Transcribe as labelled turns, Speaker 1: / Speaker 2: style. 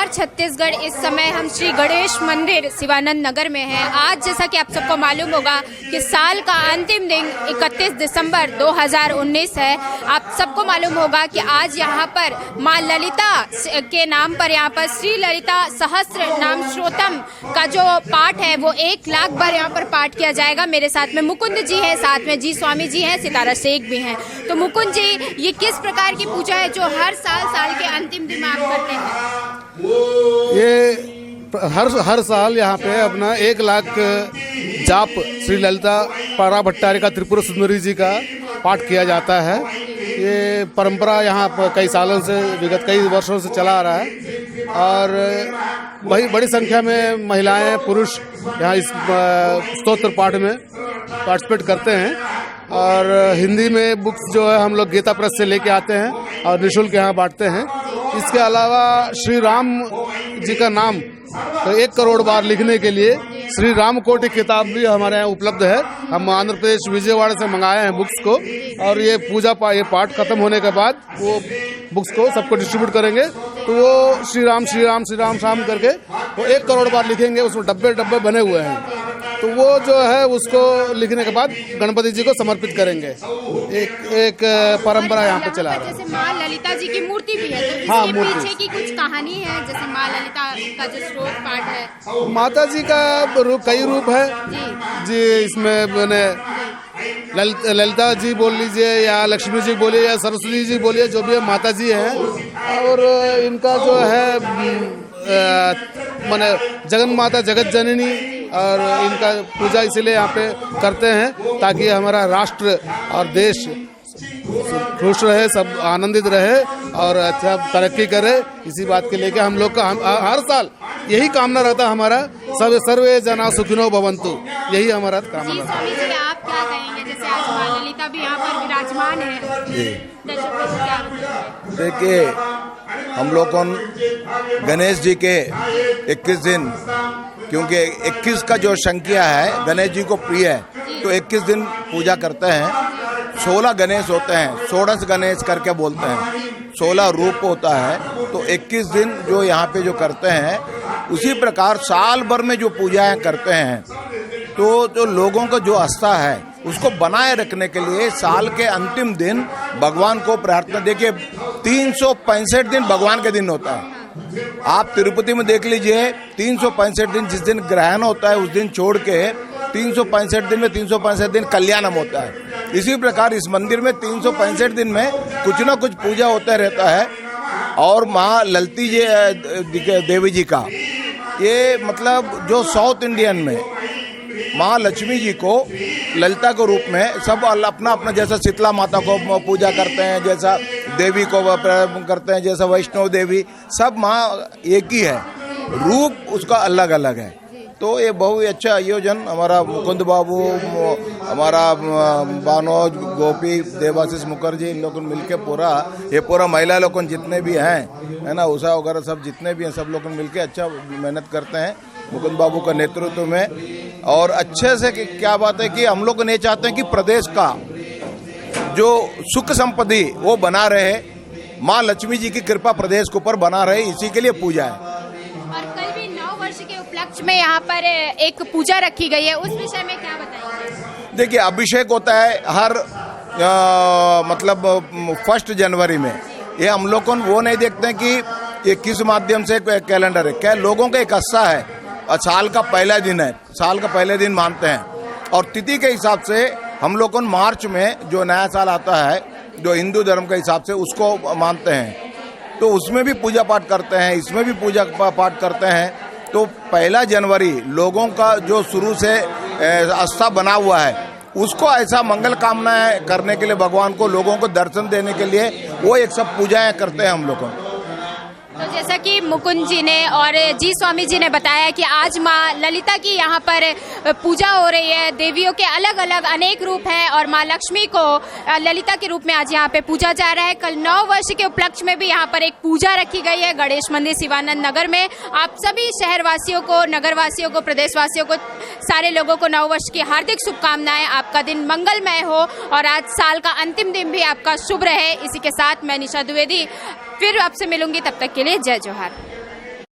Speaker 1: छत्तीसगढ़। इस समय हम श्री गणेश मंदिर शिवानंद नगर में हैं। आज जैसा कि आप सबको मालूम होगा कि साल का अंतिम दिन 31 दिसंबर 2019 है। आप सबको मालूम होगा कि आज यहाँ पर माँ ललिता के नाम पर यहाँ पर श्री ललिता सहस्त्र नाम श्रोतम का जो पाठ है वो 1 लाख बार यहाँ पर पाठ किया जाएगा। मेरे साथ में मुकुंद जी हैं, साथ में जी स्वामी जी हैं, सितारा शेख भी हैं। तो मुकुंद जी, ये किस प्रकार की पूजा है जो हर साल के अंतिम दिन में आप करते हैं?
Speaker 2: ये हर साल यहाँ पे अपना 1 लाख जाप श्री ललिता पारा भट्टारिका त्रिपुरा सुंदरी जी का पाठ किया जाता है। ये परंपरा यहाँ पर कई सालों से, विगत कई वर्षों से चला आ रहा है और बड़ी संख्या में महिलाएं पुरुष यहाँ इस स्तोत्र पाठ में पार्टिसिपेट करते हैं। और हिंदी में बुक्स जो है हम लोग गीता प्रेस से लेके आते हैं और निःशुल्क यहाँ बांटते हैं। इसके अलावा श्री राम जी का नाम तो 1 करोड़ बार लिखने के लिए श्री राम कोटि किताब भी हमारे यहाँ उपलब्ध है। हम आंध्र प्रदेश विजयवाड़ा से मंगाए हैं बुक्स को और ये ये पाठ खत्म होने के बाद वो बुक्स को सबको डिस्ट्रीब्यूट करेंगे। तो वो श्री राम श्री राम श्री राम शाम करके वो 1 करोड़ बार लिखेंगे। उसमें डब्बे बने हुए हैं। तो वो जो है उसको लिखने के बाद गणपति जी को समर्पित करेंगे। एक परंपरा यहाँ पे चला रहा है।
Speaker 1: जैसे माँ ललिता जी की मूर्ति भी है, तो
Speaker 2: हाँ,
Speaker 1: इसके पीछे की कुछ कहानी है? जैसे माँ ललिता का जो श्लोक पाठ है,
Speaker 2: माता जी का कई रूप है जी। इसमें मैंने ललिता जी बोल लीजिए या लक्ष्मी जी बोलिए या सरस्वती जी बोलिए, जो भी है माता जी हैं। और इनका जो है माने जगन माता जगत जननी, और इनका पूजा इसलिए यहाँ पे करते हैं ताकि हमारा राष्ट्र और देश खुश रहे, सब आनंदित रहे और अच्छा तरक्की करे। इसी बात के लेके हम लोग का हर साल यही कामना रहता है हमारा, सब सर्वे जना सुखिनो भवन्तु, यही हमारा कामना रहता है।
Speaker 1: आप क्या कहेंगे? जैसे आज माँ ललिता भी यहाँ पर विराजमान है।
Speaker 3: देखिए, हम लोग गणेश जी के 21 दिन, क्योंकि 21 का जो संख्या है गणेश जी को प्रिय है, तो 21 दिन पूजा करते हैं। 16 गणेश होते हैं, 16 गणेश करके बोलते हैं, 16 रूप होता है। तो 21 दिन जो यहाँ पे जो करते हैं, उसी प्रकार साल भर में जो पूजाएं करते हैं, तो जो लोगों का जो आस्था है उसको बनाए रखने के लिए साल के अंतिम दिन भगवान को प्रार्थना। देखिए, 365 दिन भगवान के दिन होता है। आप तिरुपति में देख लीजिए, 365 दिन, जिस दिन ग्रहण होता है उस दिन छोड़ के 365 दिन में 365 दिन कल्याणम होता है। इसी प्रकार इस मंदिर में 365 दिन में कुछ ना कुछ पूजा होता रहता है। और माँ ललिता जी देवी जी का ये मतलब जो साउथ इंडियन में माँ लक्ष्मी जी को ललिता के रूप में सब अपना अपना, जैसा शीतला माता को पूजा करते हैं, जैसा देवी को करते हैं, जैसा वैष्णव देवी, सब माँ एक ही है, रूप उसका अलग अलग है। तो ये बहुत अच्छा आयोजन हमारा मुकुंद बाबू, हमारा बानोज, गोपी, देवाशीष मुखर्जी, इन लोगों मिलके पूरा महिला लोग जितने भी हैं, है ना, उषा वगैरह सब जितने भी हैं, सब लोग मिलके अच्छा मेहनत करते हैं मुकुंद बाबू का नेतृत्व में। और अच्छे से क्या बात है कि हम लोग नहीं चाहते हैं कि प्रदेश का जो सुख संपत्ति वो बना रहे, माँ लक्ष्मी जी की कृपा प्रदेश के ऊपर बना रहे, इसी के लिए पूजा है।
Speaker 1: और कल भी 9 वर्ष के उपलक्ष्य में यहाँ पर एक पूजा रखी गई है, उस विषय में क्या बताएंगे? देखिए,
Speaker 3: अभिषेक होता है हर मतलब 1 जनवरी में। ये हम लोग को वो नहीं देखते हैं कि ये किस माध्यम से कैलेंडर है, क्या लोगों का एक आस्था है और साल का पहला दिन है, साल का पहले दिन मानते हैं। और तिथि के हिसाब से हम लोग मार्च में जो नया साल आता है, जो हिंदू धर्म के हिसाब से उसको मानते हैं, तो उसमें भी पूजा पाठ करते हैं, इसमें भी पूजा पाठ करते हैं। तो 1 जनवरी लोगों का जो शुरू से आस्था बना हुआ है, उसको ऐसा मंगल कामनाएं करने के लिए, भगवान को लोगों को दर्शन देने के लिए वो एक सब पूजाएं करते हैं हम लोगों।
Speaker 1: तो जैसा कि मुकुंद जी ने और जी स्वामी जी ने बताया कि आज माँ ललिता की यहाँ पर पूजा हो रही है। देवियों के अलग अलग अनेक रूप हैं और माँ लक्ष्मी को ललिता के रूप में आज यहाँ पे पूजा जा रहा है। कल 9 वर्ष के उपलक्ष्य में भी यहाँ पर एक पूजा रखी गई है गणेश मंदिर शिवानंद नगर में। आप सभी शहरवासियों को, नगरवासियों को, प्रदेशवासियों को, सारे लोगों को 9 वर्ष की हार्दिक शुभकामनाएं। आपका दिन मंगलमय हो और आज साल का अंतिम दिन भी आपका शुभ रहे। इसी के साथ मैं निशा द्विवेदी फिर आपसे मिलूंगी, तब तक के लिए जय जोहार।